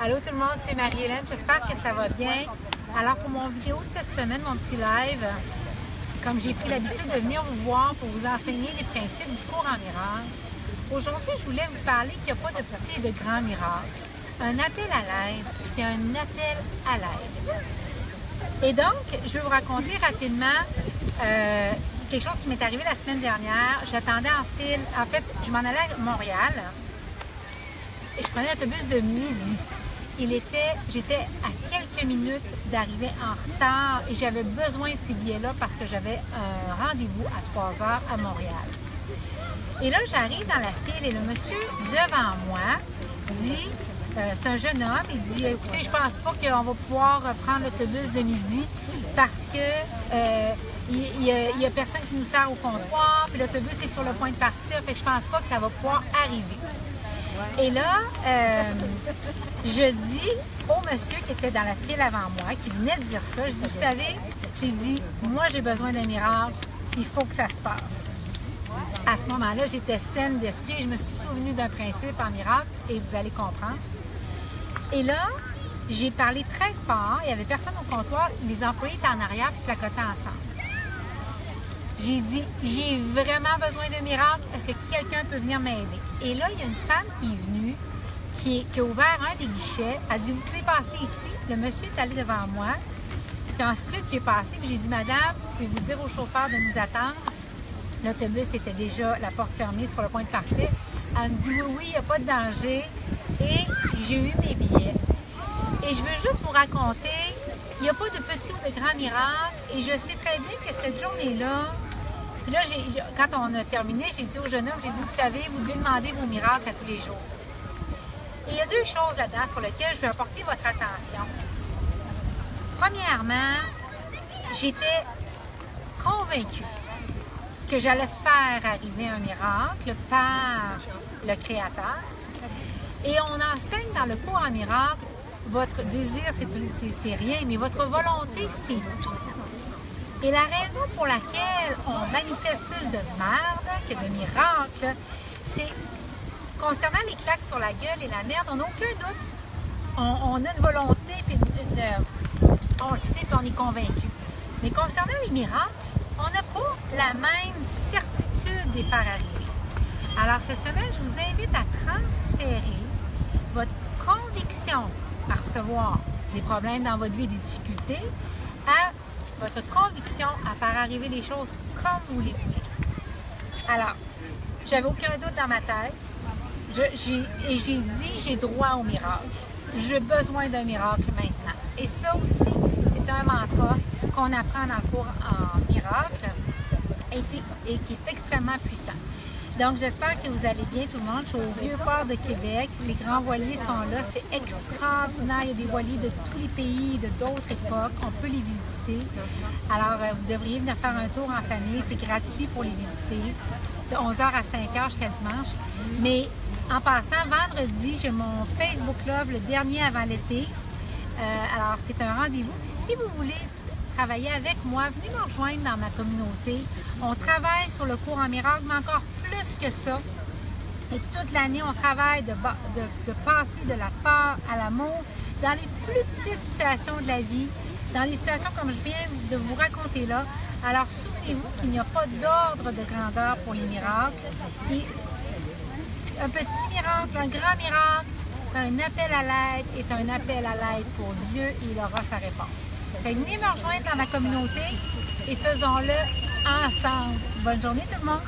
Allô tout le monde, c'est Marie-Hélène, j'espère que ça va bien. Alors pour mon vidéo de cette semaine, mon petit live, comme j'ai pris l'habitude de venir vous voir pour vous enseigner les principes du cours en miracle, aujourd'hui je voulais vous parler qu'il n'y a pas de petits et de grands miracles. Un appel à l'aide, c'est un appel à l'aide. Et donc, je vais vous raconter rapidement quelque chose qui m'est arrivé la semaine dernière. J'attendais en file, en fait, je m'en allais à Montréal et je prenais l'autobus de midi. J'étais à quelques minutes d'arriver en retard et j'avais besoin de ces billets-là parce que j'avais un rendez-vous à 3 heures à Montréal. Et là, j'arrive dans la file et le monsieur devant moi dit, c'est un jeune homme, il dit, écoutez, je pense pas qu'on va pouvoir prendre l'autobus de midi parce que il y a personne qui nous sert au comptoir, puis l'autobus est sur le point de partir, fait que je pense pas que ça va pouvoir arriver. Et là, je dis au monsieur qui était dans la file avant moi, qui venait de dire ça, je dis, vous savez, j'ai dit, moi j'ai besoin d'un miracle, il faut que ça se passe. À ce moment-là, j'étais saine d'esprit, je me suis souvenue d'un principe en miracle et vous allez comprendre. Et là, j'ai parlé très fort, il n'y avait personne au comptoir, les employés étaient en arrière et placotaient ensemble. J'ai dit, j'ai vraiment besoin d'un miracle, est-ce que quelqu'un peut venir m'aider? Et là, il y a une femme qui est venue, qui a ouvert un des guichets, elle dit, vous pouvez passer ici. Le monsieur est allé devant moi, puis ensuite j'ai passé, puis j'ai dit, madame, pouvez-vous dire au chauffeur de nous attendre? L'autobus était déjà la porte fermée sur le point de partir. Elle me dit, oui, il n'y a pas de danger. Et j'ai eu mes billets. Et je veux juste vous raconter, il n'y a pas de petits ou de grands miracles. Et je sais très bien que cette journée-là, puis là, quand on a terminé, j'ai dit au jeune homme, j'ai dit, vous savez, vous devez demander vos miracles à tous les jours. Et il y a deux choses là-dedans sur lesquelles je veux apporter votre attention. Premièrement, j'étais convaincue que j'allais faire arriver un miracle par le Créateur. Et on enseigne dans le cours en miracle, votre désir, c'est rien, mais votre volonté, c'est tout. Et la raison pour laquelle on manifeste plus de merde que de miracles, c'est concernant les claques sur la gueule et la merde, on n'a aucun doute. On a une volonté, puis on le sait, puis on est convaincu. Mais concernant les miracles, on n'a pas la même certitude de les faire arriver. Alors cette semaine, je vous invite à transférer votre conviction à recevoir des problèmes dans votre vie et des difficultés à votre conviction à faire arriver les choses comme vous les voulez. Alors, j'avais aucun doute dans ma tête et j'ai dit j'ai droit au miracle. J'ai besoin d'un miracle maintenant. Et ça aussi, c'est un mantra qu'on apprend dans le cours en miracle et qui est extrêmement puissant. Donc, j'espère que vous allez bien tout le monde. Je suis au Vieux-Port de Québec. Les grands voiliers sont là. C'est extraordinaire. Il y a des voiliers de tous les pays, de d'autres époques. On peut les visiter. Alors, vous devriez venir faire un tour en famille. C'est gratuit pour les visiter, de 11h à 5h jusqu'à dimanche. Mais en passant, vendredi, j'ai mon Facebook Love, le dernier avant l'été. Alors, c'est un rendez-vous. Puis si vous voulez travailler avec moi, venez me rejoindre dans ma communauté. On travaille sur le cours en miracle, mais encore plus que ça. Et toute l'année, on travaille de passer de la peur à l'amour dans les plus petites situations de la vie, dans les situations comme je viens de vous raconter là. Alors, souvenez-vous qu'il n'y a pas d'ordre de grandeur pour les miracles. Et un petit miracle, un grand miracle, un appel à l'aide est un appel à l'aide pour Dieu et il aura sa réponse. Fait que venez me rejoindre dans ma communauté et faisons-le ensemble. Bonne journée tout le monde!